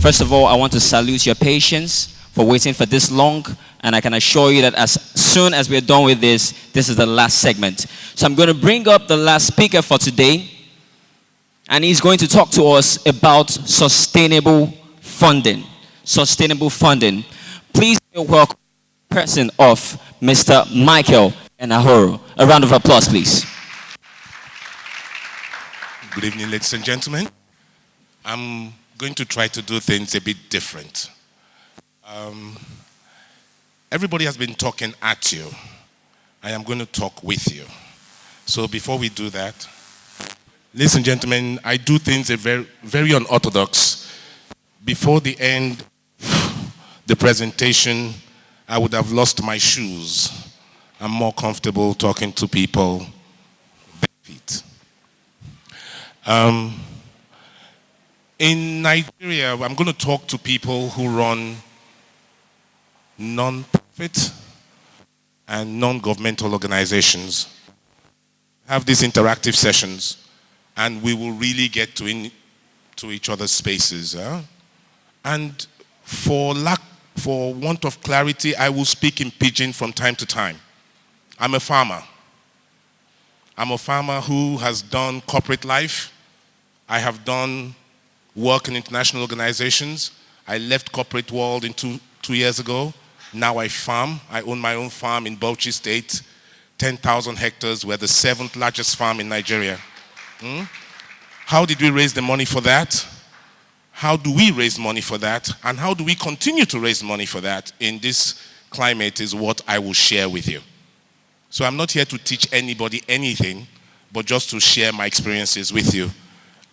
First of all, I want to salute your patience for waiting for this long, and I can assure you that as soon as we're done with this, this is the last segment. So I'm going to bring up the last speaker for today, and he's going to talk to us about sustainable funding. Sustainable funding. Please welcome the person of Mr. Michael Enahoro. A round of applause, please. Good evening, ladies and gentlemen. I'm going to try to do things a bit different. Everybody has been talking at you. I am going to talk with you. So before we do that, ladies and gentlemen, I do things very, very unorthodox. Before the end the presentation, I would have lost my shoes. I'm more comfortable talking to people bare feet. In Nigeria, I'm going to talk to people who run non-profit and non-governmental organizations. Have these interactive sessions, and we will really get to each other's spaces. And for want of clarity, I will speak in pidgin from time to time. I'm a farmer. I'm a farmer who has done corporate life. I have done work in international organizations. I left corporate world in two years ago. Now I farm. I own my own farm in Bauchi State, 10,000 hectares. We're the 7th largest farm in Nigeria. How did we raise the money for that? How do we raise money for that? And how do we continue to raise money for that in this climate is what I will share with you. So I'm not here to teach anybody anything, but just to share my experiences with you.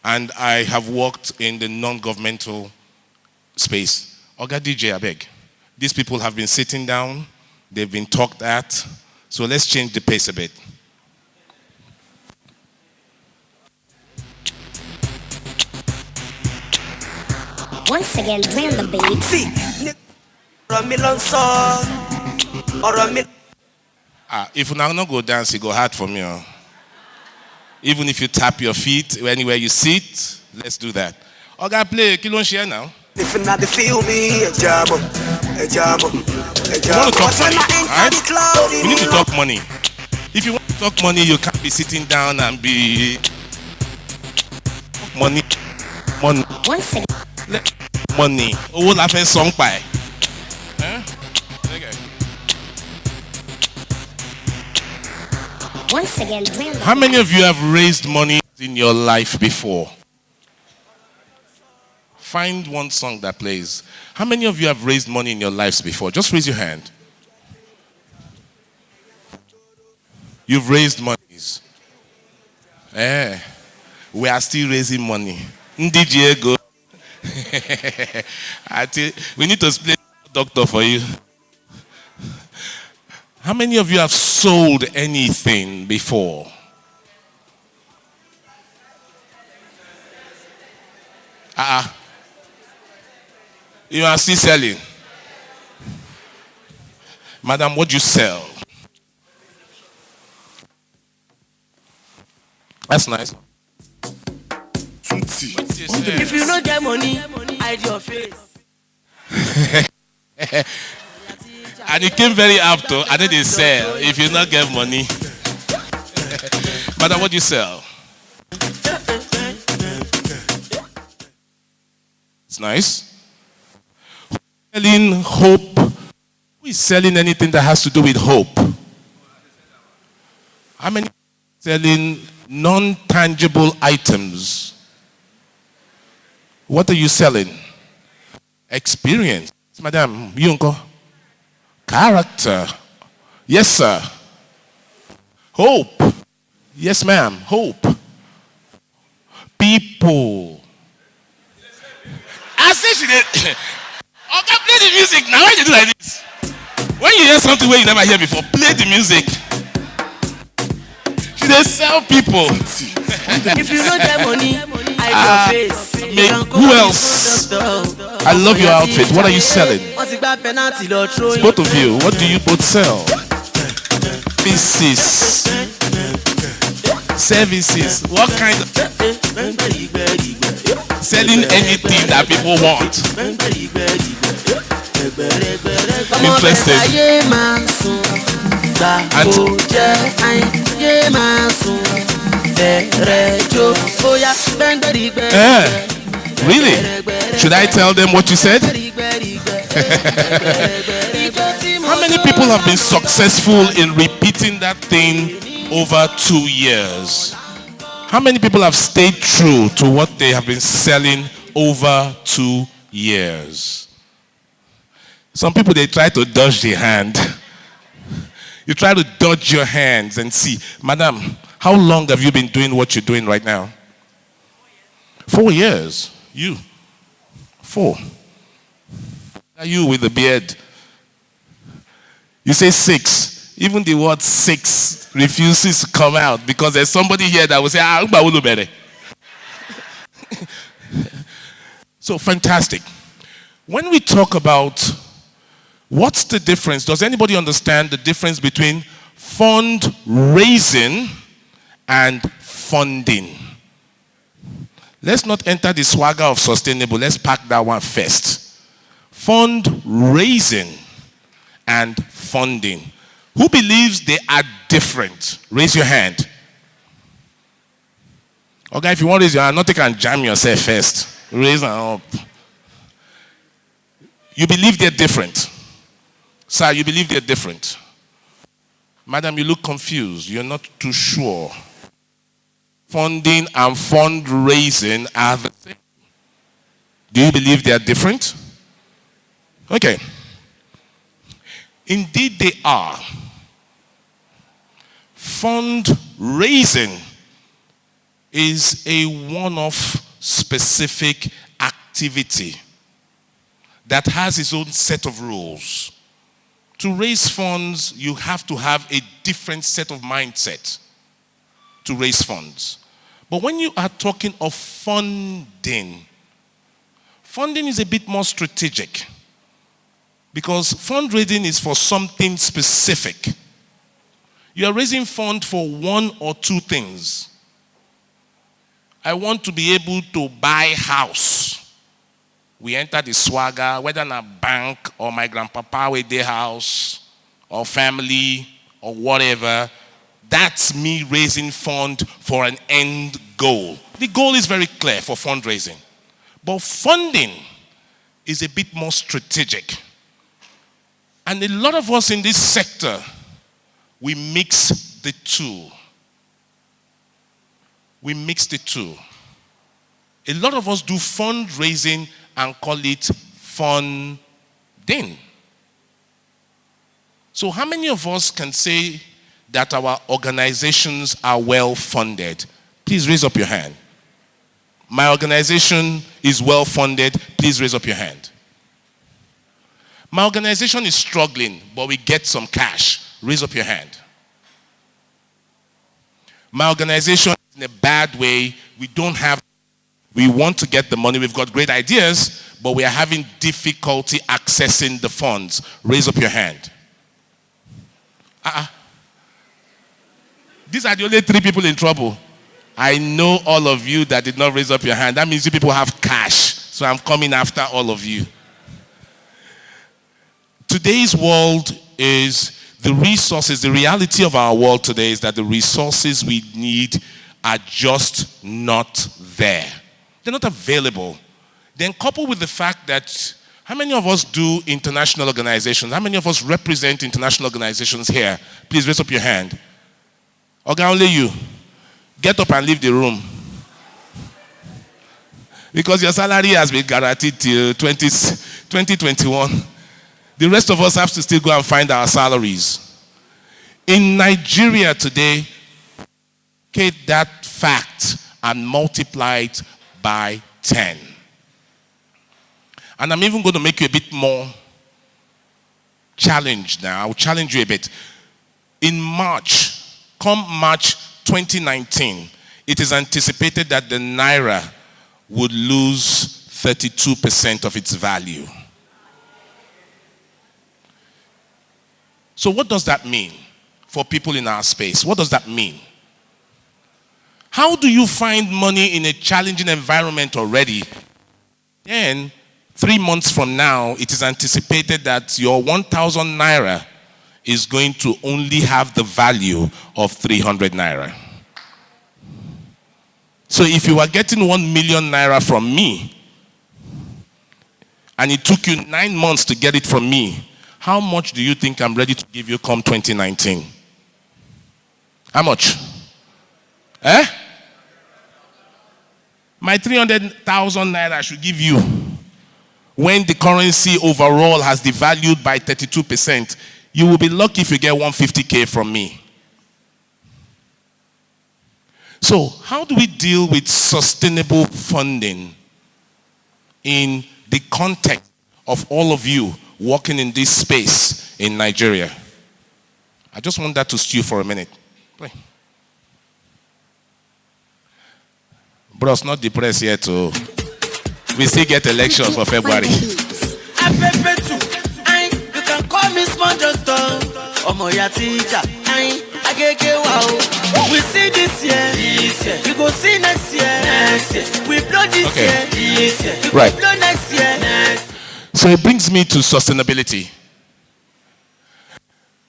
And I have worked in the non-governmental space. Oga DJ, I beg. These people have been sitting down. They've been talked at. So let's change the pace a bit. Once again, random baby. If you now not go dance, it go hard for me. Even if you tap your feet anywhere you sit, let's do that. Okay, play Kilon Share now. If you not feel me, a job. We want to talk money, right? We need to talk money. If you want to talk money, you can't be sitting down and be money. Once again. Money. Oh, la fin song pie. Once again, how many of you have raised money in your life before? Find one song that plays. How many of you have raised money in your lives before? Just raise your hand. You've raised monies. We are still raising money. Ndj go. We need to explain doctor for you. How many of you have sold anything before? You are still selling. Madam, what do you sell? That's nice. If you don't get money, hide your face. And it came very apt to, and then they sell. If you not get money. Madam, what do you sell? It's nice. Selling hope. Who is selling anything that has to do with hope? How many selling non-tangible items? What are you selling? Experience. Madam, Yunko. Character. Yes, sir. Hope. Yes, ma'am. Hope. People. I say she did. Okay, play the music now. Why you do like this? When you hear something where you never hear before, play the music. She dey sell people. If you don't get money, hide your face. Who else? I love your outfit. What are you selling? Both of you, what do you both sell? Pieces. Services. What kind of... selling anything that people want. Interesting. Really? Should I tell them what you said? How many people have been successful in repeating that thing over 2 years? How many people have stayed true to what they have been selling over 2 years? Some people, they try to dodge the hand. You try to dodge your hands and see, madam, how long have you been doing what you're doing right now? 4 years. You. 4. Are you with the beard? You say 6. Even the word 6 refuses to come out because there's somebody here that will say, So fantastic. When we talk about what's the difference, does anybody understand the difference between fundraising and funding? Let's not enter the swagger of sustainable. Let's pack that one first. Fundraising and funding. Who believes they are different? Raise your hand. Okay, if you want to raise your hand, not take and jam yourself first. Raise them up. You believe they're different. Sir, you believe they're different. Madam, you look confused. You're not too sure. Funding and fundraising are the same. Do you believe they are different? Okay. Indeed they are. Fundraising is a one-off specific activity that has its own set of rules. To raise funds, you have to have a different set of mindset to raise funds. But when you are talking of funding, funding is a bit more strategic because fundraising is for something specific. You are raising funds for one or two things. I want to be able to buy house. We enter the swagger, whether in a bank or my grandpapa with their house or family or whatever. That's me raising fund for an end goal. The goal is very clear for fundraising. But funding is a bit more strategic. And a lot of us in this sector, we mix the two. We mix the two. A lot of us do fundraising and call it funding. So how many of us can say that our organizations are well funded? Please raise up your hand. My organization is well funded. Please raise up your hand. My organization is struggling, but we get some cash. Raise up your hand. My organization is in a bad way. We want to get the money. We've got great ideas, but we are having difficulty accessing the funds. Raise up your hand. These are the only 3 people in trouble. I know all of you that did not raise up your hand. That means you people have cash. So I'm coming after all of you. Today's world is the resources. The reality of our world today is that the resources we need are just not there. They're not available. Then coupled with the fact that how many of us do international organizations? How many of us represent international organizations here? Please raise up your hand. Okay, only you. Get up and leave the room. Because your salary has been guaranteed till 2021. The rest of us have to still go and find our salaries. In Nigeria today, take that fact and multiply it by 10. And I'm even going to make you a bit more challenged now. I'll challenge you a bit. In come March 2019, it is anticipated that the Naira would lose 32% of its value. So what does that mean for people in our space? What does that mean? How do you find money in a challenging environment already? Then, 3 months from now, it is anticipated that your 1,000 naira is going to only have the value of 300 naira. So if you are getting 1 million naira from me, and it took you 9 months to get it from me, how much do you think I'm ready to give you come 2019? How much? Eh? My 300,000 naira I should give you when the currency overall has devalued by 32%. You will be lucky if you get 150K from me. So, how do we deal with sustainable funding in the context of all of you working in this space in Nigeria? I just want that to stew for a minute. Play. Bros, not depressed yet. Oh. We still get elections for February. You can call me small doctor. Omoya teacher. We see this year. We go see next year. We blow this year. We Right. blow next year. So it brings me to sustainability.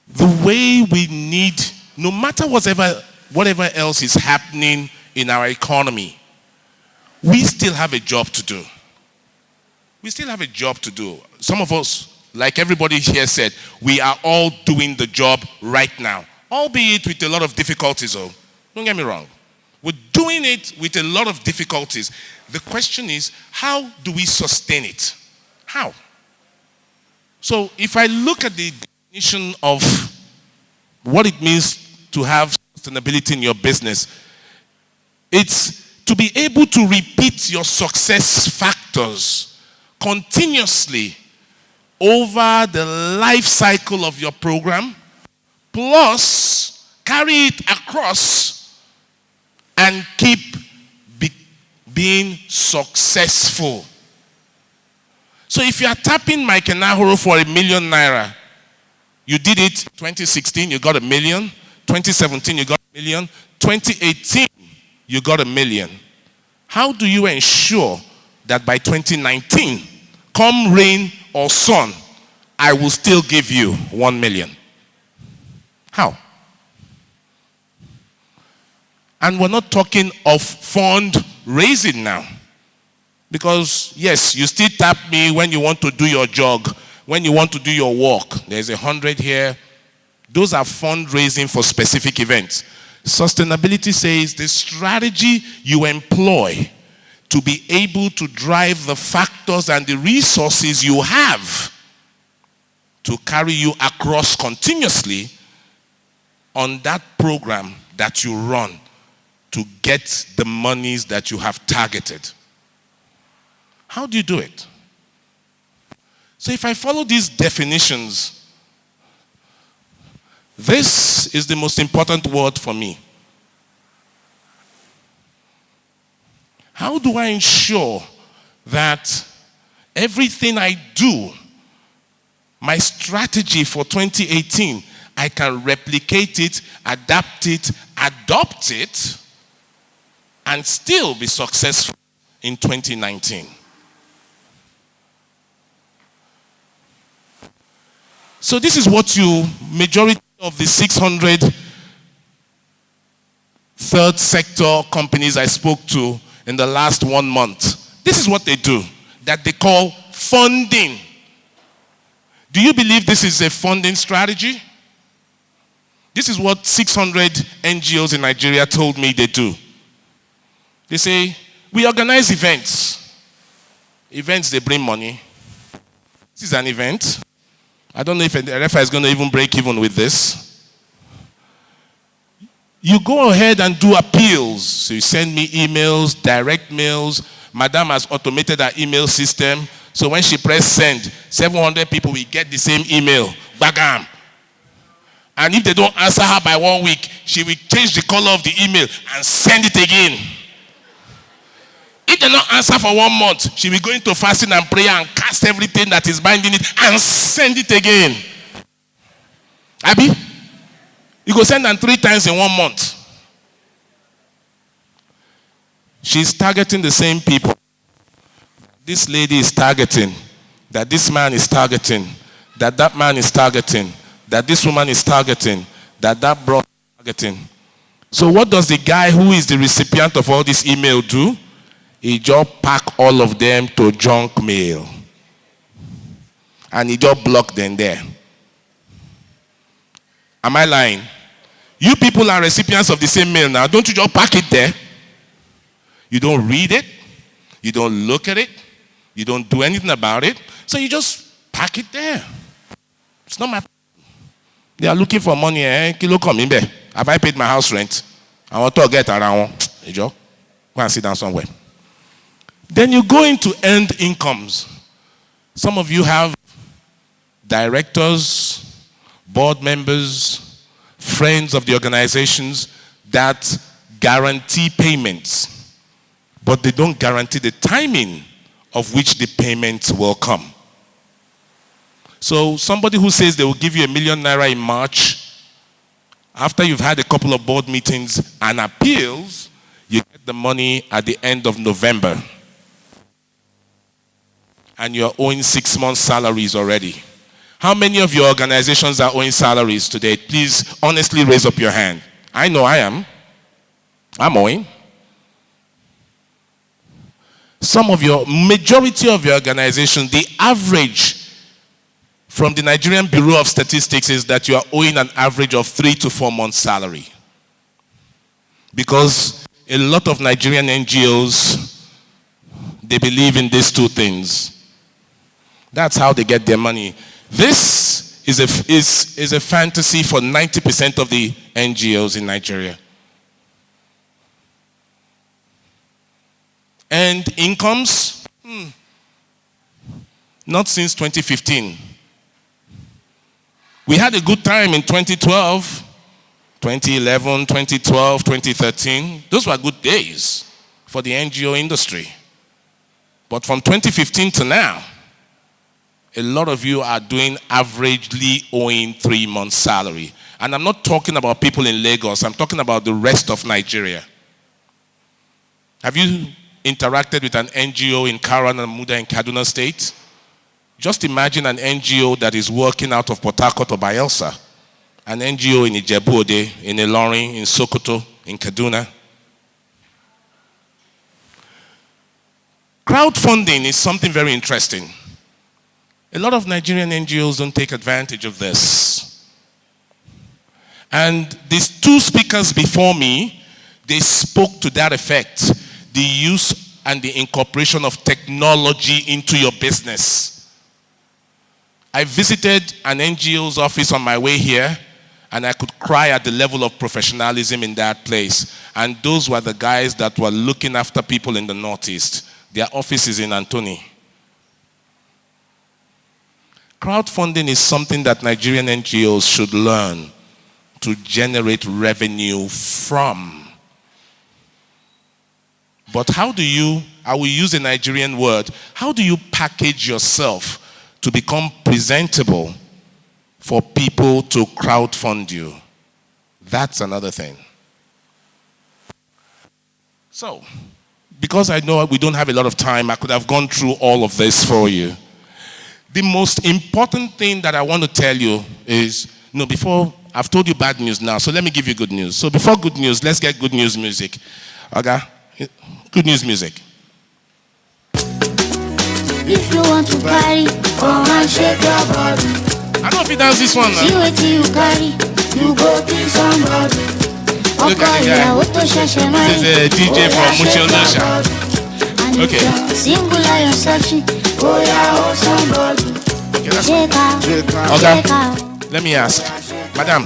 The way we need, no matter whatever else is happening in our economy, we still have a job to do. We still have a job to do. Some of us, like everybody here said, we are all doing the job right now, albeit with a lot of difficulties. Oh, don't get me wrong. We're doing it with a lot of difficulties. The question is, how do we sustain it? How? So if I look at the definition of what it means to have sustainability in your business, it's to be able to repeat your success factors continuously over the life cycle of your program, plus carry it across and keep being successful. So if you are tapping Mike Enahoro for 1 million naira, you did it 2016, you got 1 million. 2017, you got 1 million. 2018, you got 1 million. How do you ensure that by 2019, come rain or sun, I will still give you 1 million? How? And we're not talking of fundraising now. Because, yes, you still tap me when you want to do your jog, when you want to do your walk. There's 100 here. Those are fundraising for specific events. Sustainability says the strategy you employ to be able to drive the factors and the resources you have to carry you across continuously on that program that you run to get the monies that you have targeted. How do you do it? So if I follow these definitions, this is the most important word for me. How do I ensure that everything I do, my strategy for 2018, I can replicate it, adapt it, adopt it, and still be successful in 2019? So this is what majority of the 600 third sector companies I spoke to in the last 1 month, this is what they do, that they call funding. Do you believe this is a funding strategy? This is what 600 NGOs in Nigeria told me they do. They say, we organize events. Events, they bring money. This is an event. I don't know if RFI is going to even break even with this. You go ahead and do appeals. So you send me emails, direct mails. Madam has automated her email system. So when she press send, 700 people will get the same email. Bagam. And if they don't answer her by 1 week, she will change the color of the email and send it again. If they don't answer for 1 month, she will go into fasting and prayer and cast everything that is binding it and send it again. Abi, you go send them 3 times in 1 month. She's targeting the same people. This lady is targeting, that this man is targeting, that that man is targeting, that this woman is targeting, that that bro is targeting. So what does the guy who is the recipient of all this email do? He just pack all of them to junk mail. And he just block them there. Am I lying? You people are recipients of the same mail now. Don't you just pack it there? You don't read it. You don't look at it. You don't do anything about it. So you just pack it there. It's not my problem. They are looking for money. Kilo come in there. Have I paid my house rent? I want to get around. Go and sit down somewhere. Then you go into earned incomes. Some of you have directors, board members, friends of the organizations that guarantee payments, but they don't guarantee the timing of which the payments will come. So somebody who says they will give you ₦1,000,000 in March, after you've had a couple of board meetings and appeals, you get the money at the end of November. And you're owing 6 months' salaries already. How many of your organizations are owing salaries today? Please honestly raise up your hand. I know I am. I'm owing. Majority of your organizations, the average from the Nigerian Bureau of Statistics is that you are owing an average of 3 to 4 months' salary. Because a lot of Nigerian NGOs, they believe in these two things. That's how they get their money. This is a fantasy for 90% of the NGOs in Nigeria. And incomes? Not since 2015. We had a good time in 2012, 2011, 2012, 2013. Those were good days for the NGO industry. But from 2015 to now, a lot of you are doing averagely owing 3 months' salary. And I'm not talking about people in Lagos. I'm talking about the rest of Nigeria. Have you interacted with an NGO in Karan and Muda in Kaduna State? Just imagine an NGO that is working out of Port Harcourt or Bayelsa. An NGO in Ijebu-Ode, in Ilorin, in Sokoto, in Kaduna. Crowdfunding is something very interesting. A lot of Nigerian NGOs don't take advantage of this. And these two speakers before me, they spoke to that effect. The use and the incorporation of technology into your business. I visited an NGO's office on my way here, and I could cry at the level of professionalism in that place. And those were the guys that were looking after people in the Northeast. Their office is in Antony. Crowdfunding is something that Nigerian NGOs should learn to generate revenue from. But how do you, I will use a Nigerian word, how do you package yourself to become presentable for people to crowdfund you? That's another thing. So, because I know we don't have a lot of time, I could have gone through all of this for you. The most important thing that I want to tell you is, before, I've told you bad news now, so let me give you good news. So before good news, let's get good news music. Okay? Good news music. If you want to party, come and shake your body. I don't know if he does this one now. See what you carry, you go kill somebody. Look at the guy. This is a DJ from Mucho Nasha. Okay. Singular you're searching, oh yeah, oh somebody. Okay, that's okay. Let me ask, Madam,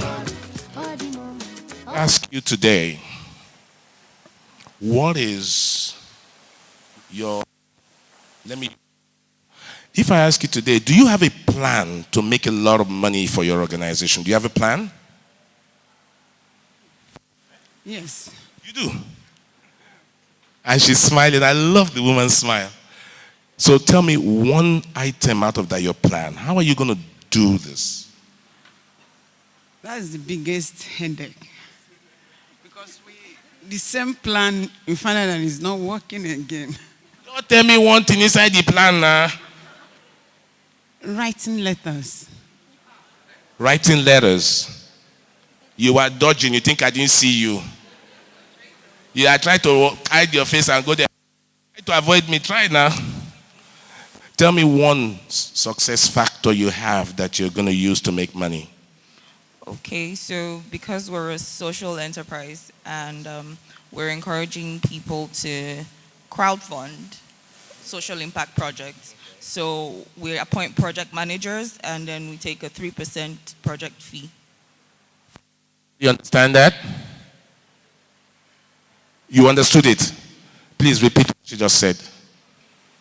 ask you today, what is your, if I ask you today, do you have a plan to make a lot of money for your organization? Do you have a plan? Yes. You do? And she's smiling. I love the woman's smile. So tell me one item out of that, your plan. How are you going to do this? That's the biggest headache. Because the same plan we find out that it's not working again. Don't tell me one thing inside the plan now. Writing letters. Writing letters. You are dodging. You think I didn't see you. You are trying to hide your face and go there. Try to avoid me. Try now. Tell me one success factor you have that you're going to use to make money. Okay, so because we're a social enterprise and we're encouraging people to crowdfund social impact projects. So we appoint project managers and then we take a 3% project fee. You understand that? You understood it? Please repeat what she just said.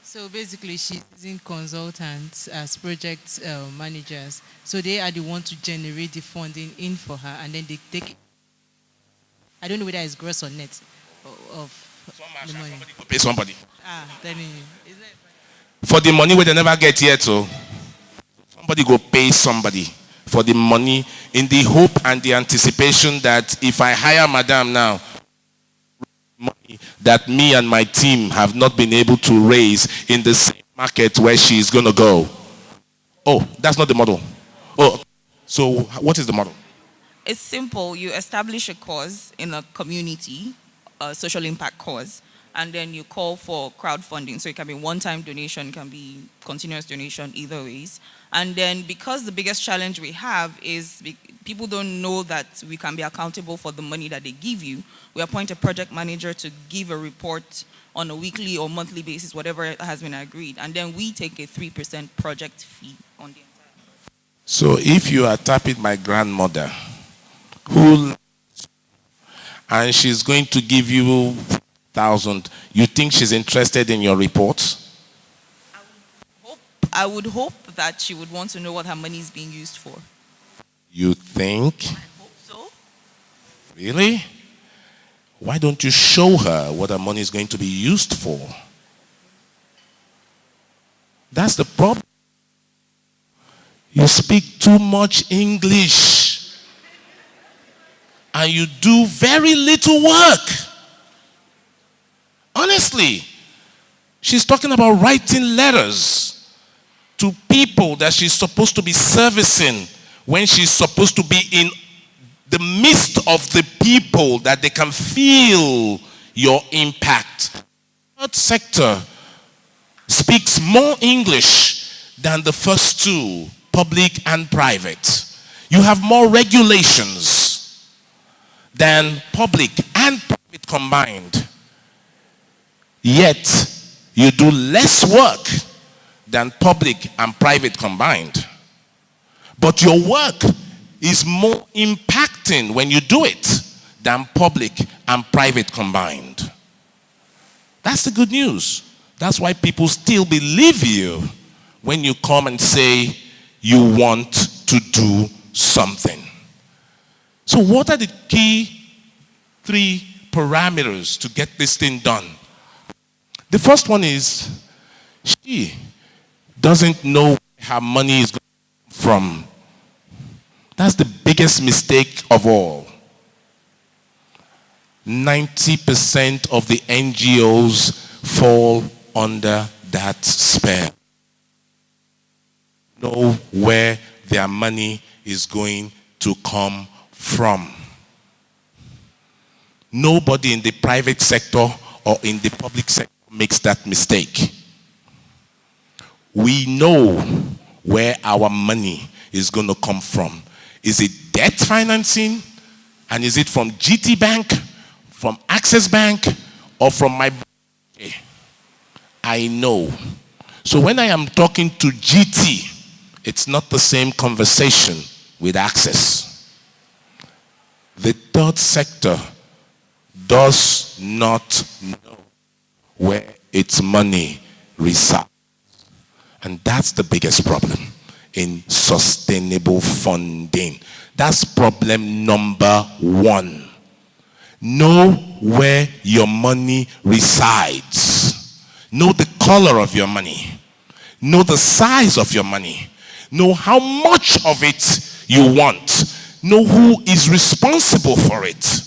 So basically, she's using consultants as project managers. So they are the ones to generate the funding in for her, and then they take. I don't know whether it's gross or net of the money. Somebody go pay somebody. Telling you. For the money where they never get yet, so somebody go pay somebody for the money in the hope and the anticipation that if I hire Madam now, money that me and my team have not been able to raise in the same market where she is going to go. Oh, that's not the model. Oh, so what is the model? It's simple. You establish a cause in a community, a social impact cause, and then you call for crowdfunding. So it can be one-time donation, it can be continuous donation, either ways. And then because the biggest challenge we have is people don't know that we can be accountable for the money that they give you, we appoint a project manager to give a report on a weekly or monthly basis, whatever has been agreed. And then we take a 3% project fee on the entire. So if you are tapping my grandmother, and she's going to give you 1,000, you think she's interested in your report? I would hope that she would want to know what her money is being used for. You think? I hope so. Really? Why don't you show her what her money is going to be used for? That's the problem. You speak too much English and you do very little work. Honestly, she's talking about writing letters to people that she's supposed to be servicing when she's supposed to be in the midst of the people that they can feel your impact. The third sector speaks more English than the first two, public and private. You have more regulations than public and private combined. Yet, you do less work than public and private combined. But your work is more impacting when you do it than public and private combined. That's the good news. That's why people still believe you when you come and say you want to do something. So what are the key 3 parameters to get this thing done? The first one is she doesn't know where her money is going to come from. That's the biggest mistake of all. 90% of the NGOs fall under that spell. Know where their money is going to come from. Nobody in the private sector or in the public sector makes that mistake. We know where our money is going to come from. Is it debt financing? And is it from GT Bank, from Access Bank, or from my bank? I know. So when I am talking to GT, it's not the same conversation with Access. The third sector does not know where its money resides. And that's the biggest problem in sustainable funding. That's problem number 1. Know where your money resides. Know the color of your money. Know the size of your money. Know how much of it you want. Know who is responsible for it.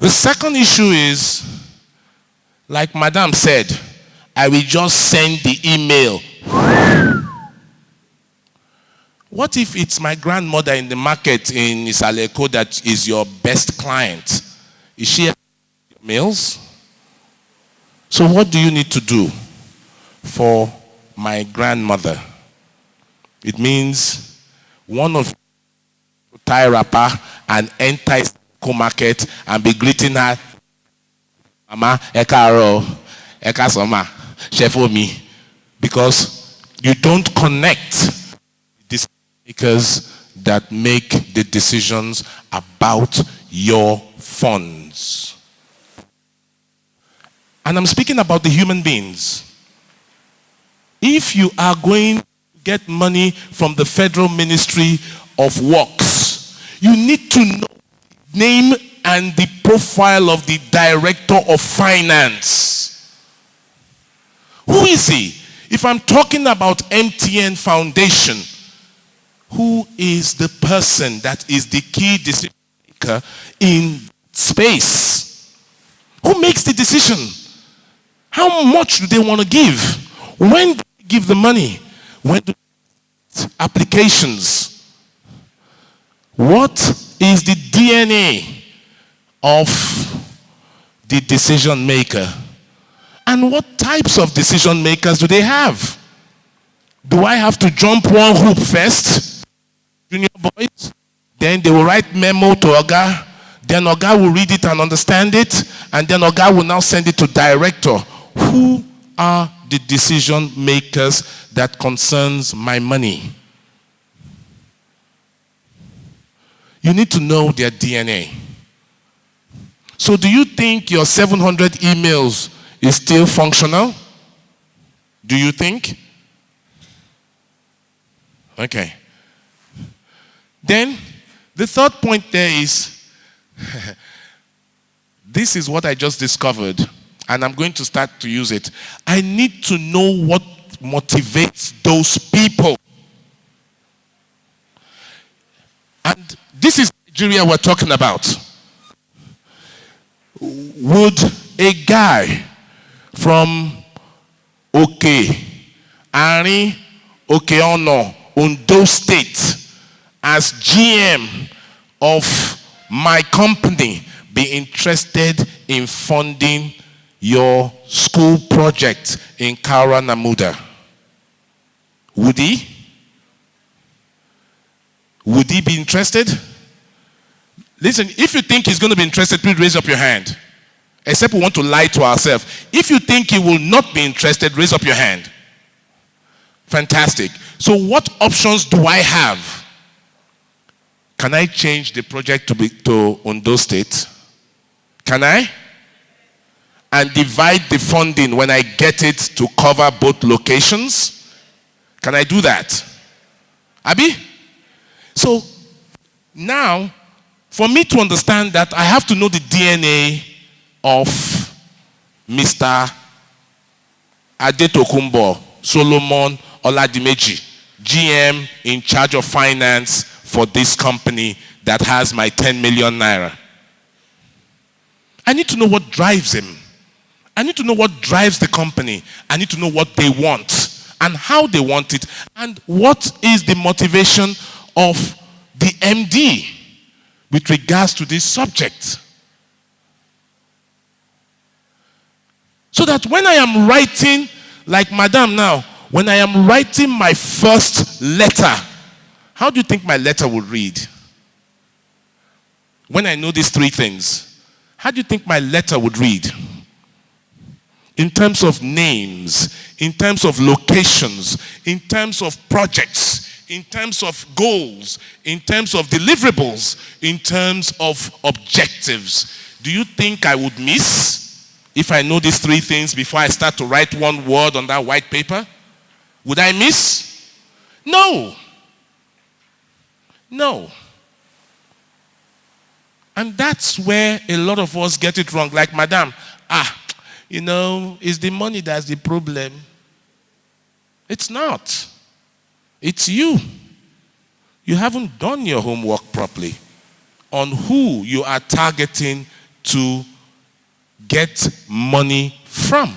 The second issue is, like Madam said, I will just send the email. What if it's my grandmother in the market in Isaleko that is your best client? Is she mails? So what do you need to do for my grandmother? It means one of you tie wrapper and enter Isaleko market and be greeting her, Mama, Ekaro, Ekasoma, Shefomi, because you don't connect decision makers that make the decisions about your funds. And I'm speaking about the human beings. If you are going to get money from the Federal Ministry of Works, you need to know the name and the profile of the Director of Finance. Who is he? If I'm talking about MTN Foundation, who is the person that is the key decision maker in space? Who makes the decision? How much do they want to give? When do they give the money? When do they applications? What is the DNA of the decision maker? And what types of decision makers do they have? Do I have to jump one hoop first? Junior boys? Then they will write memo to Oga. Then Oga will read it and understand it. And then Oga will now send it to director. Who are the decision makers that concerns my money? You need to know their DNA. So do you think your 700 emails is still functional? Do you think? Okay. Then the third point there is, this is what I just discovered, and I'm going to start to use it. I need to know what motivates those people. And this is Nigeria we're talking about. Would a guy from Ari, Okeono, Ondo State, as GM of my company, be interested in funding your school project in Kaura Namuda? Would he? Would he be interested? Listen, if you think he's going to be interested, please raise up your hand. Except we want to lie to ourselves. If you think he will not be interested, raise up your hand. Fantastic. So what options do I have? Can I change the project to Ondo State? Can I? And divide the funding when I get it to cover both locations? Can I do that? Abi? So now, for me to understand that, I have to know the DNA of Mr. Adetokunbo Solomon Oladimeji, GM in charge of finance for this company that has my 10 million naira. I need to know what drives him. I need to know what drives the company. I need to know what they want and how they want it, and what is the motivation of the MD with regards to this subject. So that when I am writing, like Madam now, when I am writing my first letter, how do you think my letter would read? When I know these three things, how do you think my letter would read? In terms of names, in terms of locations, in terms of projects, in terms of goals, in terms of deliverables, in terms of objectives. Do you think I would miss if I know these three things before I start to write one word on that white paper? Would I miss? No. No. And that's where a lot of us get it wrong. Like, Madam, it's the money that's the problem. It's not. It's you. You haven't done your homework properly on who you are targeting to get money from.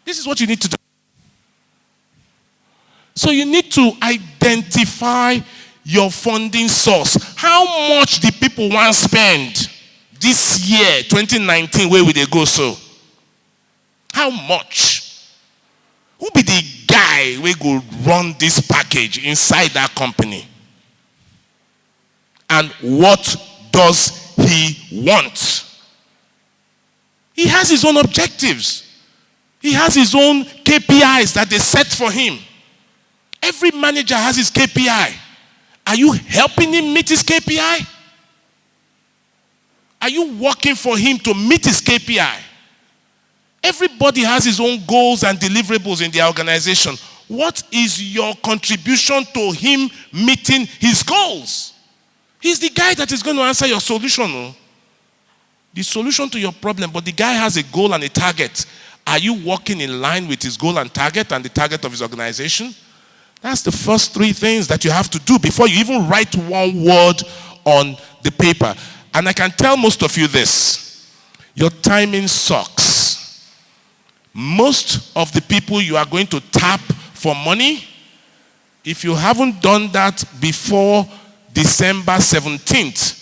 This is what you need to do. So you need to identify your funding source. How much do people want to spend this year, 2019, where will they go so? How much? Who be the guy who go run this package inside that company? And what does he want? He has his own objectives. He has his own KPIs that they set for him. Every manager has his KPI. Are you helping him meet his KPI? Are you working for him to meet his KPI? Everybody has his own goals and deliverables in the organization. What is your contribution to him meeting his goals? He's the guy that is going to answer your solution. No? The solution to your problem, but the guy has a goal and a target. Are you working in line with his goal and the target of his organization? That's the first three things that you have to do before you even write one word on the paper. And I can tell most of you this. Your timing sucks. Most of the people you are going to tap for money, if you haven't done that before December 17th,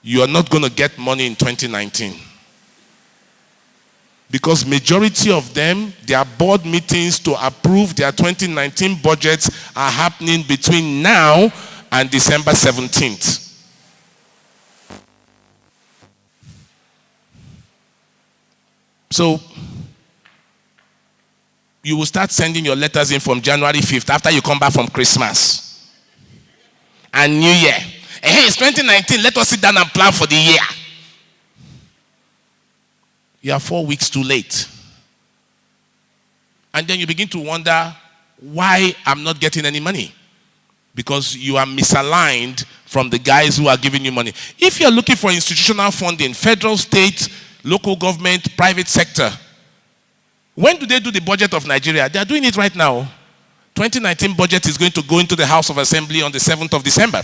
you are not going to get money in 2019. Because majority of them, their board meetings to approve their 2019 budgets are happening between now and December 17th. So, you will start sending your letters in from January 5th after you come back from Christmas and New Year. Hey, it's 2019, let us sit down and plan for the year. You are 4 weeks too late. And then you begin to wonder why I'm not getting any money. Because you are misaligned from the guys who are giving you money. If you're looking for institutional funding, federal, state, local government, private sector, when do they do the budget of Nigeria? They are doing it right now. 2019 budget is going to go into the House of Assembly on the 7th of December.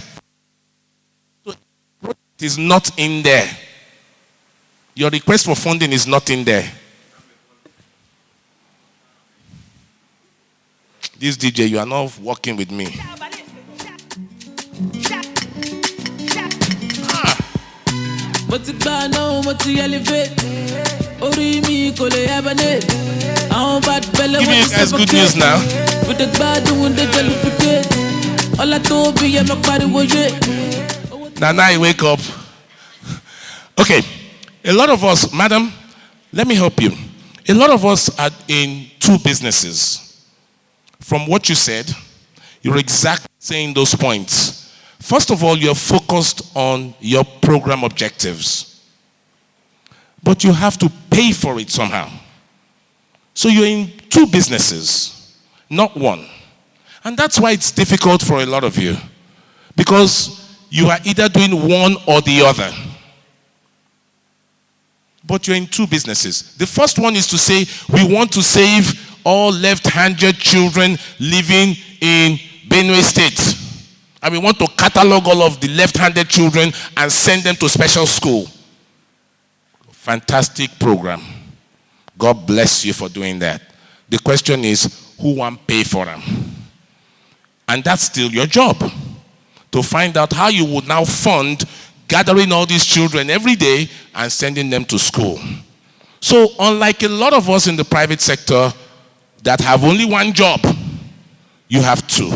So it is not in there. Your request for funding is not in there. This DJ, you are not working with me. Give you guys good news now. Now you wake up. Okay. A lot of us, madam, let me help you. A lot of us are in two businesses. From what you said, you're exactly saying those points. First of all, you're focused on your program objectives. But you have to pay for it somehow. So you're in two businesses, not one. And that's why it's difficult for a lot of you. Because you are either doing one or the other. But you're in two businesses. The first one is to say, we want to save all left-handed children living in Benue State. And we want to catalog all of the left-handed children and send them to special school. Fantastic program. God bless you for doing that. The question is, who won't pay for them? And that's still your job. To find out how you would now fund gathering all these children every day and sending them to school. So unlike a lot of us in the private sector that have only one job, you have two.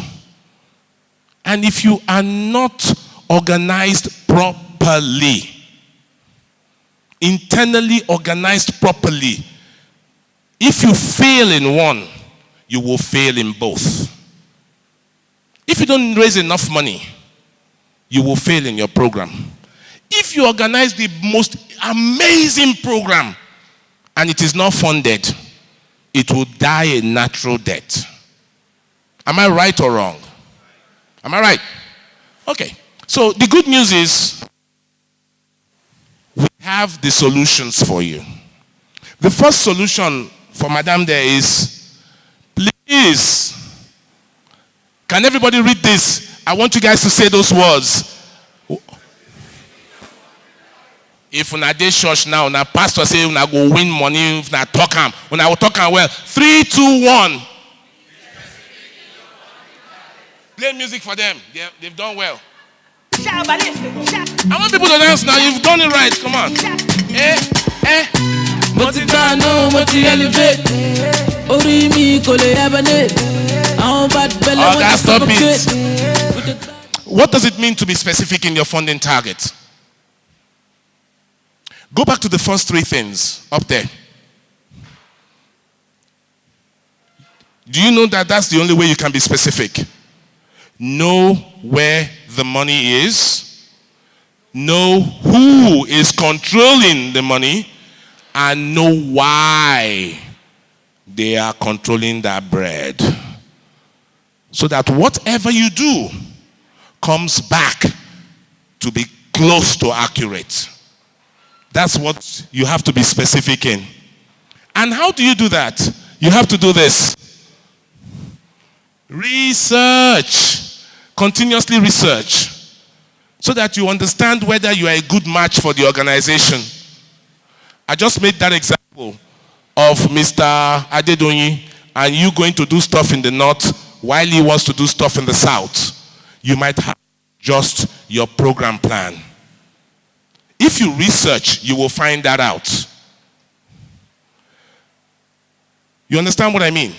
And if you are not organized properly, internally organized properly, if you fail in one, you will fail in both. If you don't raise enough money, you will fail in your program. If you organize the most amazing program and it is not funded, it will die a natural death. Am I right or wrong? Am I right? Okay. So the good news is we have the solutions for you. The first solution for Madam there is, please, can everybody read this? I want you guys to say those words. If una dey church now, una pastor say una go win money, if una talk am, una will talk am well. 3, 2, 1. Play music for them. They've done well. I want people to dance now. You've done it right. Come on. Oh, God, stop it. What does it mean to be specific in your funding target? Go back to the first 3 things up there. Do you know that that's the only way you can be specific? Know where the money is, know who is controlling the money, and know why they are controlling that bread. So that whatever you do comes back to be close to accurate. That's what you have to be specific in. And how do you do that? You have to do this. Research. Continuously research. So that you understand whether you are a good match for the organization. I just made that example of Mr. Adedonyi and you going to do stuff in the north while he wants to do stuff in the south. You might have just your program plan. If you research, you will find that out. You understand what I mean?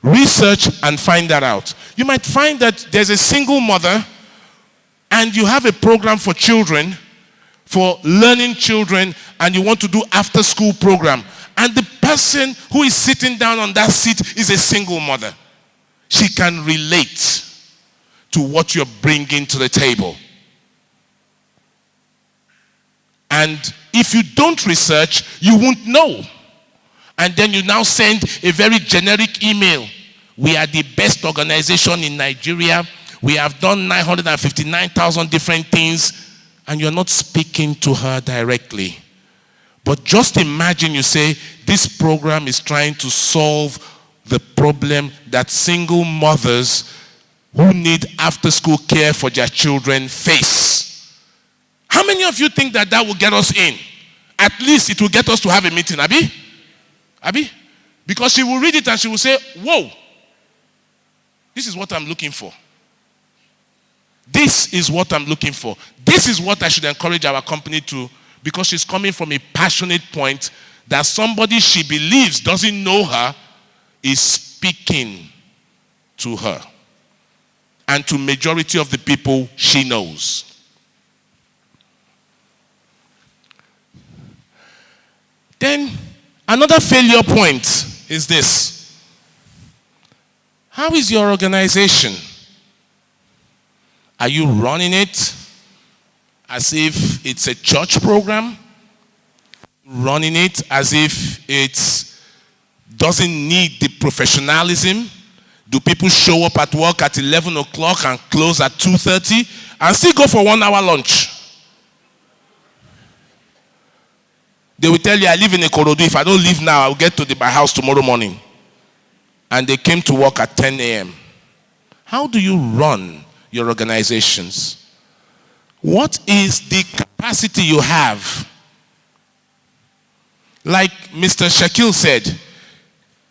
Research and find that out. You might find that there's a single mother and you have a program for children, for learning children, and you want to do after school program. And the person who is sitting down on that seat is a single mother. She can relate to what you're bringing to the table. And if you don't research, you won't know. And then you now send a very generic email. We are the best organization in Nigeria. We have done 959,000 different things. And you're not speaking to her directly. But just imagine you say, this program is trying to solve the problem that single mothers who need after-school care for their children face. How many of you think that will get us in? At least it will get us to have a meeting, Abi? Abi? Because she will read it and she will say, whoa, this is what I'm looking for. This is what I'm looking for. This is what I should encourage our company to, because she's coming from a passionate point that somebody she believes doesn't know her is speaking to her and to majority of the people she knows. Then another failure point is this. How is your organization? Are you running it as if it's a church program? Running it as if it doesn't need the professionalism? Do people show up at work at 11 o'clock and close at 2:30 and still go for 1 hour lunch? They will tell you, I live in Ikorodu. If I don't leave now, I'll get to my house tomorrow morning. And they came to work at 10 a.m. How do you run your organizations? What is the capacity you have? Like Mr. Shakil said,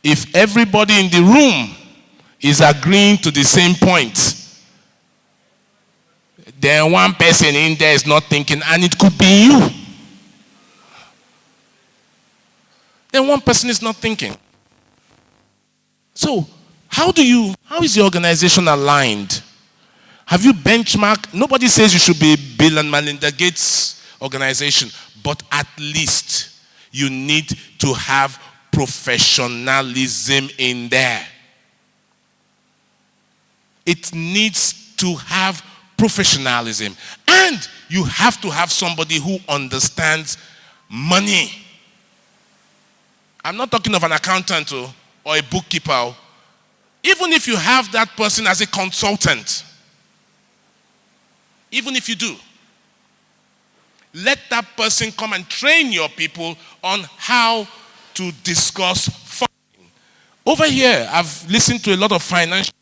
if everybody in the room is agreeing to the same point, then one person in there is not thinking, and it could be you. Then one person is not thinking. So, how is your organization aligned? Have you benchmarked? Nobody says you should be Bill and Melinda Gates organization, but at least you need to have professionalism in there. It needs to have professionalism. And you have to have somebody who understands money. I'm not talking of an accountant or a bookkeeper. Even if you have that person as a consultant, even if you do, let that person come and train your people on how to discuss funding. Over here, I've listened to a lot of financials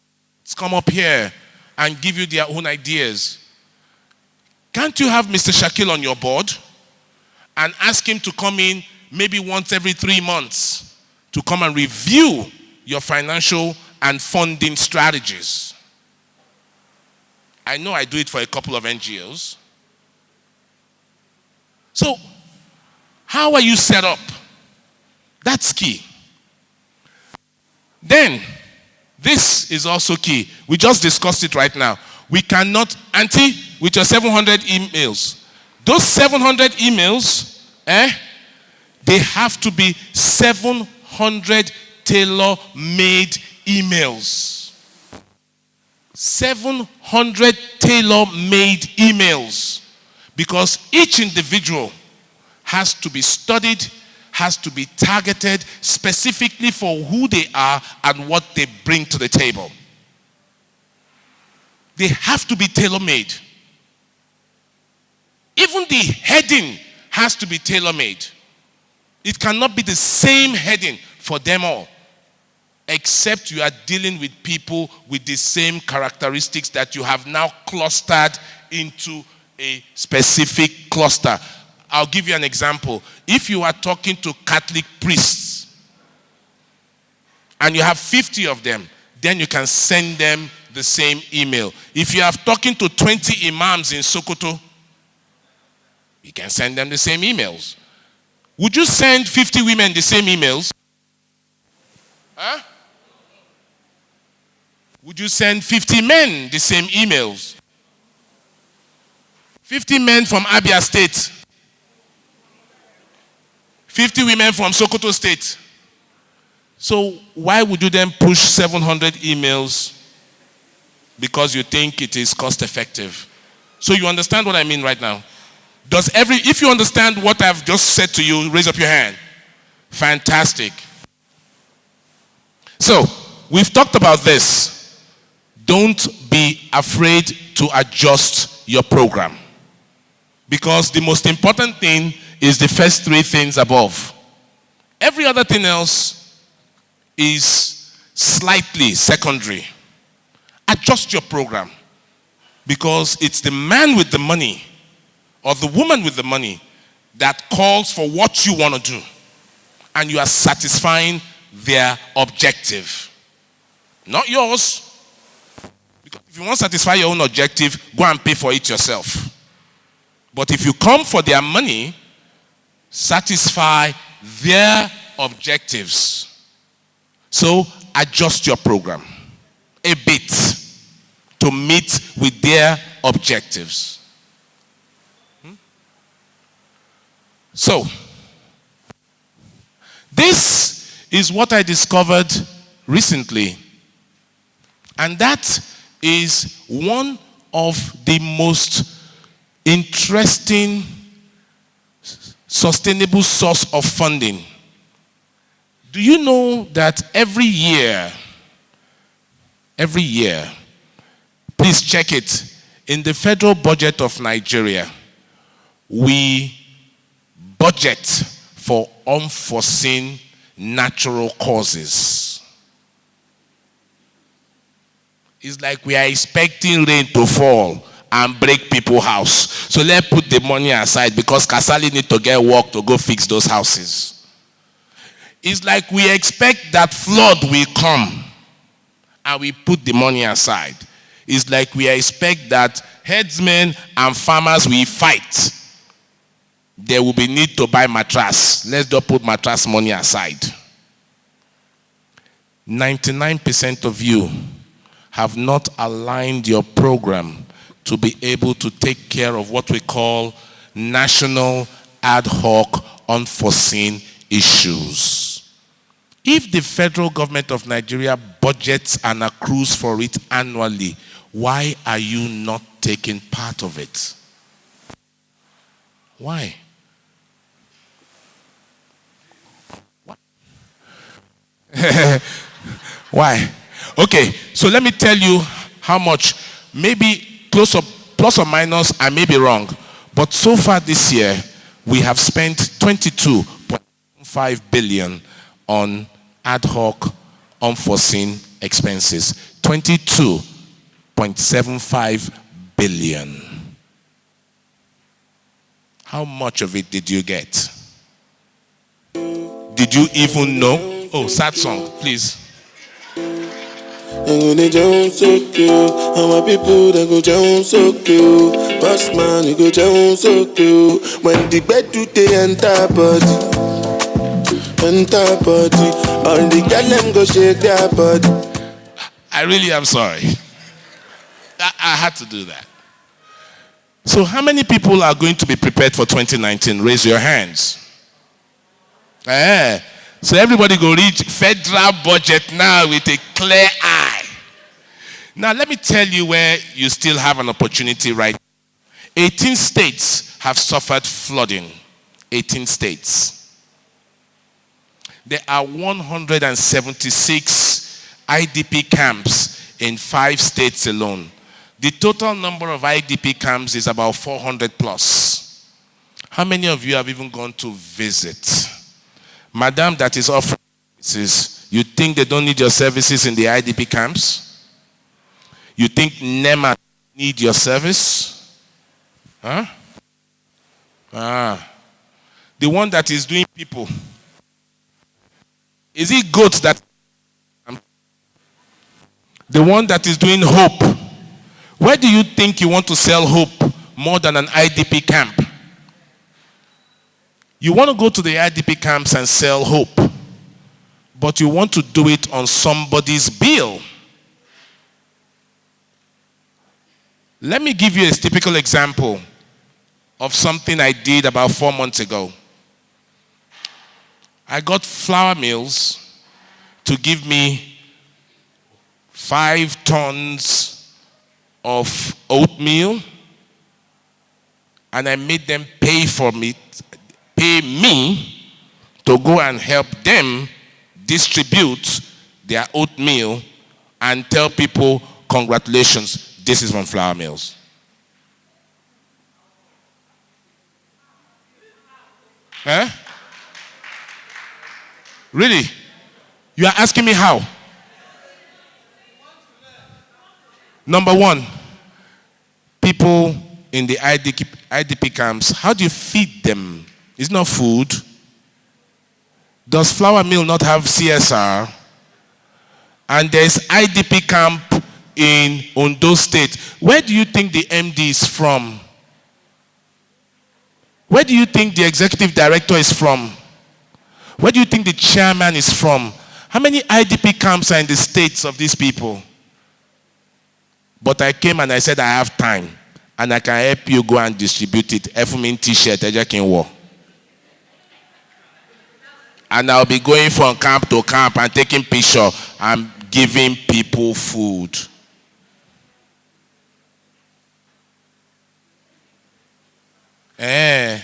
come up here and give you their own ideas. Can't you have Mr. Shakil on your board? and ask him to come in maybe once every 3 months to come and review your financial and funding strategies. I know I do it for a couple of NGOs. So, how are you set up? That's key. Then, this is also key. We just discussed it right now. We cannot, Auntie, with your 700 emails, those 700 emails, they have to be 700 tailor-made emails. 700 tailor-made emails. Because each individual has to be studied, has to be targeted specifically for who they are and what they bring to the table. They have to be tailor-made. Even the heading has to be tailor-made. It cannot be the same heading for them all, except you are dealing with people with the same characteristics that you have now clustered into a specific cluster. I'll give you an example. If you are talking to Catholic priests and you have 50 of them, then you can send them the same email. If you are talking to 20 imams in Sokoto, you can send them the same emails. Would you send 50 women the same emails? Huh? Would you send 50 men the same emails? 50 men from Abia State. 50 women from Sokoto State. So why would you then push 700 emails? Because you think it is cost effective. So you understand what I mean right now? If you understand what I've just said to you, raise up your hand. Fantastic. So, we've talked about this. Don't be afraid to adjust your program. Because the most important thing is the first 3 things above. Every other thing else is slightly secondary. Adjust your program. Because it's the man with the money or the woman with the money that calls for what you want to do. And you are satisfying their objective. Not yours. Because if you want to satisfy your own objective, go and pay for it yourself. But if you come for their money, satisfy their objectives. So adjust your program a bit to meet with their objectives. So, this is what I discovered recently. And that is one of the most interesting sustainable source of funding. Do you know that every year, please check it, in the federal budget of Nigeria, we budget for unforeseen natural causes. It's like we are expecting rain to fall and break people's house. So let's put the money aside because Kasali need to get work to go fix those houses. It's like we expect that flood will come and we put the money aside. It's like we expect that headsmen and farmers will fight. There will be need to buy mattress. Let's just put mattress money aside. 99% of you have not aligned your program to be able to take care of what we call national ad hoc unforeseen issues. If the federal government of Nigeria budgets and accrues for it annually, why are you not taking part of it? Why? Why? Okay, so let me tell you how much. Maybe plus or minus, I may be wrong. But so far this year, we have spent 22.5 billion on ad hoc unforeseen expenses. 22.75 billion. How much of it did you get? Did you even know? Oh, sad song, please. I'm gonna jump so cute. All my people they go jump so cute. Boss man, you go jump so cute. When the bed do they enter body, all the girl them go shake their body. I really am sorry. I had to do that. So how many people are going to be prepared for 2019? Raise your hands. So everybody go reach federal budget now with a clear eye. Now let me tell you where you still have an opportunity right now. 18 states have suffered flooding. 18 states. There are 176 IDP camps in 5 states alone. The total number of IDP camps is about 400 plus. How many of you have even gone to visit? Madam that is offering services, you think they don't need your services in the IDP camps? You think NEMA need your service? Huh? The one that is doing people. Is it goat that? The one that is doing hope. Where do you think you want to sell hope more than an IDP camp? You want to go to the IDP camps and sell hope, but you want to do it on somebody's bill. Let me give you a typical example of something I did about 4 months ago. I got flour mills to give me 5 tons of oatmeal, and I made them pay me to go and help them distribute their oatmeal and tell people, congratulations, this is from flour mills. Huh? Really? You are asking me how? Number one, people in the IDP camps, how do you feed them? It's not food. Does flour mill not have CSR? And there's IDP camp in Ondo State. Where do you think the MD is from? Where do you think the executive director is from? Where do you think the chairman is from? How many IDP camps are in the states of these people? But I came and I said, I have time. And I can help you go and distribute it. Efumin t-shirt, and I'll be going from camp to camp and taking pictures and giving people food. Did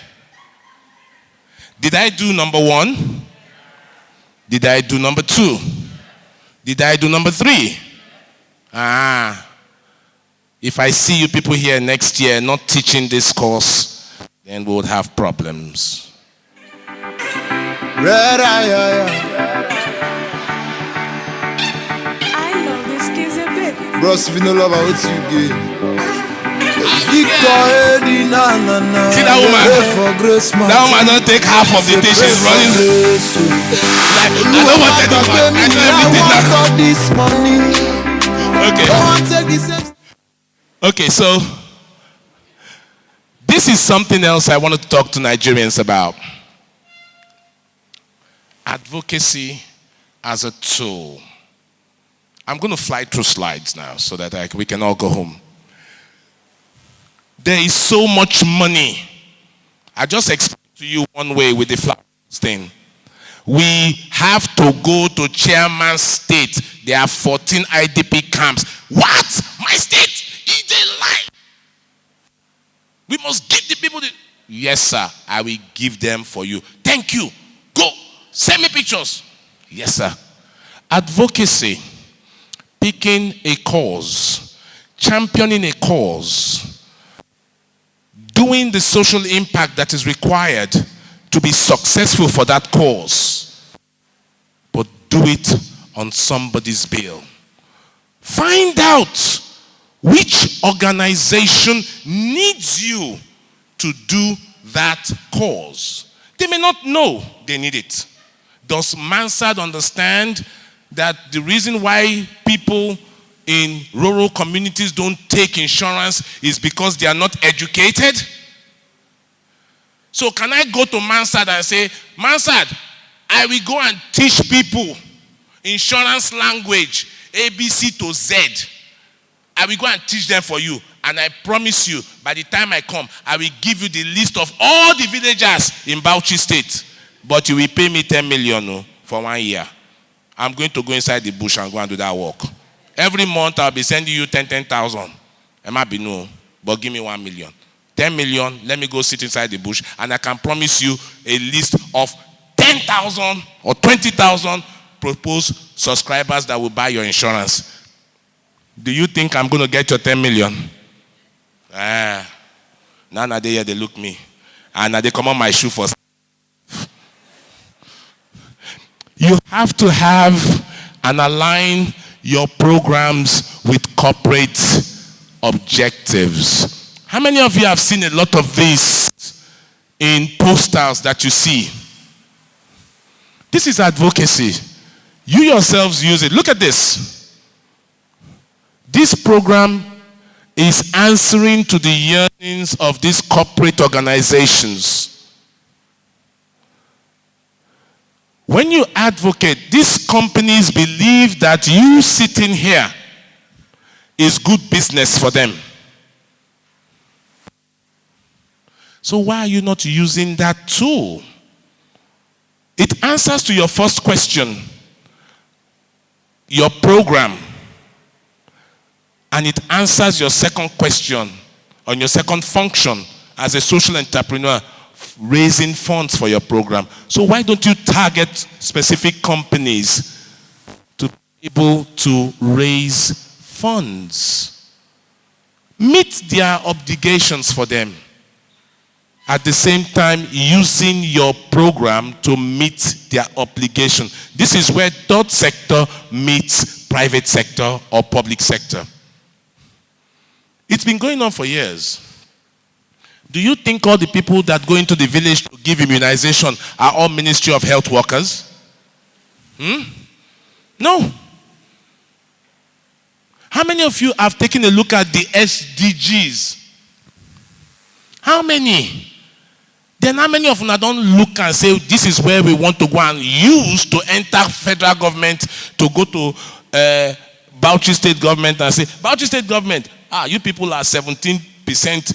I do number 1? Did I do number 2? Did I do number 3? If I see you people here next year not teaching this course, then we would have problems. Red eye. I love this kiss a bit. Bros, if you no love, I what you get. See that woman? That woman don't take half of the day. She's running. Like, I don't want anyone. I know everything now. Okay, so this is something else I wanted to talk to Nigerians about. Advocacy as a tool. I'm going to fly through slides now so that we can all go home. There is so much money. I just explained to you one way with the flower thing. We have to go to chairman's state. There are 14 IDP camps. What? My state? Is a lie. We must give the people the... Yes, sir. I will give them for you. Thank you. Go. Send me pictures. Yes, sir. Advocacy. Picking a cause. Championing a cause. Doing the social impact that is required to be successful for that cause. But do it on somebody's bill. Find out which organization needs you to do that cause. They may not know they need it. Does Mansard understand that the reason why people in rural communities don't take insurance is because they are not educated? So can I go to Mansard and say, Mansard, I will go and teach people insurance language, ABC to Z. I will go and teach them for you. And I promise you, by the time I come, I will give you the list of all the villagers in Bauchi State. But you will pay me 10 million for 1 year. I'm going to go inside the bush and go and do that work. Every month, I'll be sending you 10,000. It might be no, but give me 1 million. 10 million, let me go sit inside the bush, and I can promise you a list of 10,000 or 20,000 proposed subscribers that will buy your insurance. Do you think I'm going to get your 10 million? Now they here, they look me. And now they come on my shoe for. You have to have and align your programs with corporate objectives. How many of you have seen a lot of this in posters that you see? This is advocacy. You yourselves use it. Look at this. This program is answering to the yearnings of these corporate organizations. When you advocate, these companies believe that you sitting here is good business for them. So why are you not using that tool? It answers to your first question, your program, and it answers your second question on your second function as a social entrepreneur, raising funds for your program. So why don't you target specific companies to be able to raise funds? Meet their obligations for them. At the same time, using your program to meet their obligation. This is where third sector meets private sector or public sector. It's been going on for years. Do you think all the people that go into the village to give immunization are all Ministry of Health workers? No. How many of you have taken a look at the SDGs? How many? Then how many of you don't look and say, this is where we want to go and use to enter federal government, to go to Bauchi State government and say, Bauchi State government, you people are 17%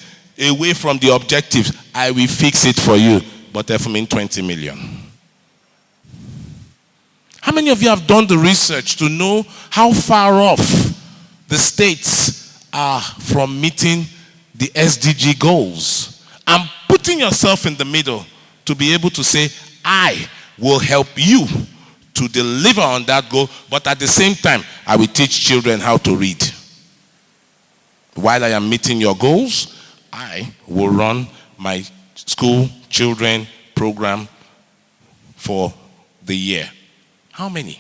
away from the objectives. I will fix it for you, but for me 20 million. How many of you have done the research to know how far off the states are from meeting the SDG goals? And putting yourself in the middle to be able to say, I will help you to deliver on that goal, but at the same time, I will teach children how to read. While I am meeting your goals, I will run my school children program for the year. How many?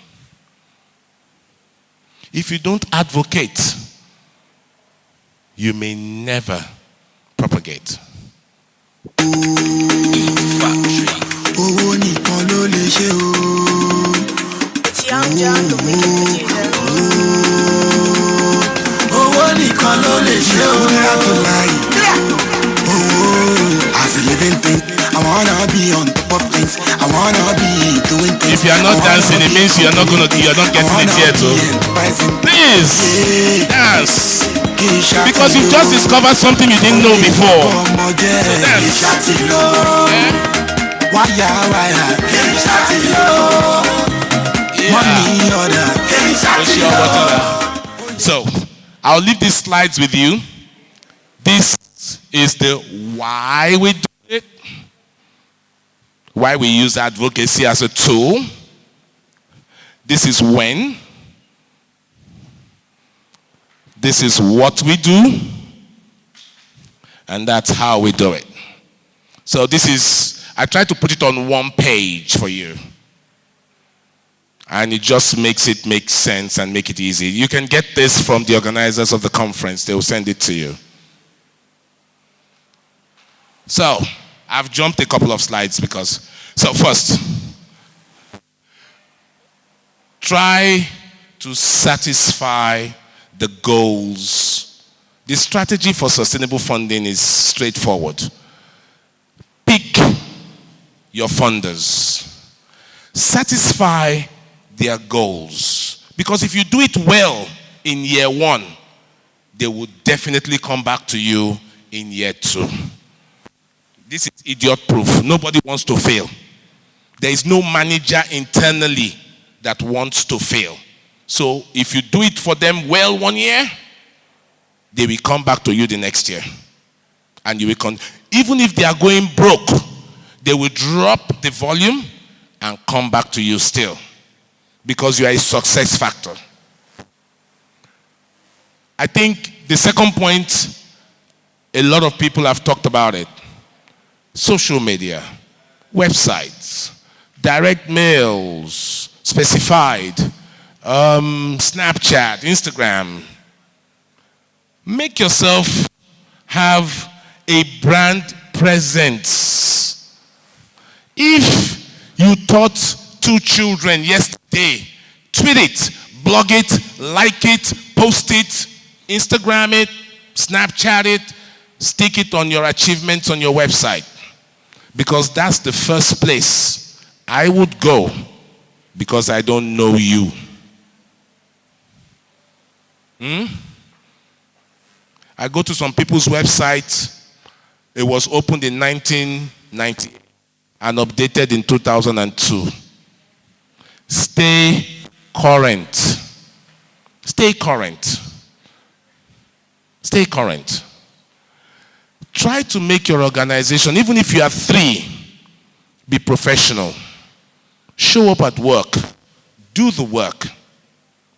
If you don't advocate, you may never propagate. As a living thing, I wanna be on top of things. I wanna be doing things. If you are not dancing, it means you're not getting it yet. Please dance. Because you just discovered something you didn't know before. So dance. So I'll leave these slides with you. This is the why we do it, why we use advocacy as a tool. This is when. This is what we do, and that's how we do it. So this is, I tried to put it on one page for you. And it just makes it make sense and make it easy. You can get this from the organizers of the conference. They will send it to you. So, I've jumped a couple of slides because, so first, try to satisfy the goals. The strategy for sustainable funding is straightforward. Pick your funders. Satisfy their goals. Because if you do it well in year 1, they will definitely come back to you in year 2. This is idiot proof. Nobody wants to fail. There is no manager internally that wants to fail. So if you do it for them well 1 year, they will come back to you the next year. And you will even if they are going broke, they will drop the volume and come back to you still. Because you are a success factor. I think the second point, a lot of people have talked about it. Social media, websites, direct mails, specified, Snapchat, Instagram. Make yourself have a brand presence. If you taught 2 children yesterday, tweet it, blog it, like it, post it, Instagram it, Snapchat it, stick it on your achievements on your website. Because that's the first place I would go because I don't know you. I go to some people's websites. It was opened in 1990 and updated in 2002. Stay current. Stay current. Stay current. Try to make your organization, even if you are 3, be professional. Show up at work. Do the work.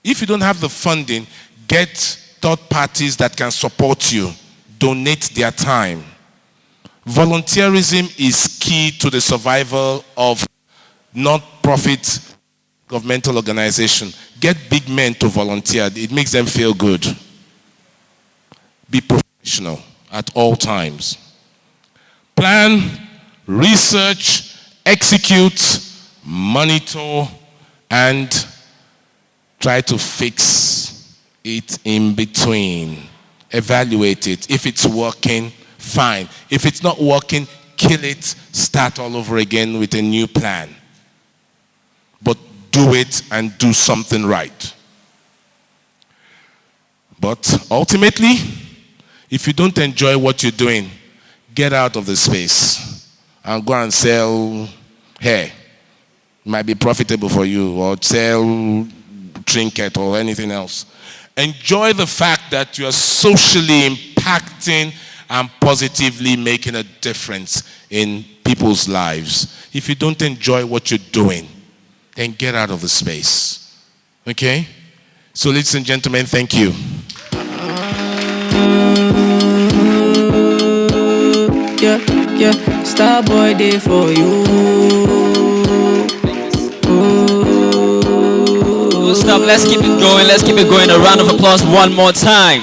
If you don't have the funding, get third parties that can support you. Donate their time. Volunteerism is key to the survival of non-profit governmental organization. Get big men to volunteer. It makes them feel good. Be professional at all times. Plan, research, execute, monitor, and try to fix it in between. Evaluate it. If it's working, fine. If it's not working, kill it. Start all over again with a new plan. But do it and do something right. But ultimately, if you don't enjoy what you're doing, get out of the space and go and sell hair. It might be profitable for you, or sell trinket or anything else. Enjoy the fact that you are socially impacting and positively making a difference in people's lives. If you don't enjoy what you're doing, then get out of the space. Okay? So ladies and gentlemen, thank you. Yeah, Starboy day for you. Stop, let's keep it going, let's keep it going. A round of applause one more time.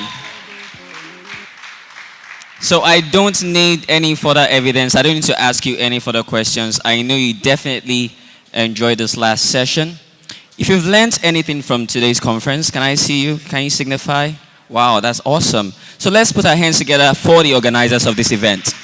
So I don't need any further evidence. I don't need to ask you any further questions. I know you definitely enjoyed this last session. If you've learned anything from today's conference, can I see you? Can you signify? Wow, that's awesome. So let's put our hands together for the organizers of this event.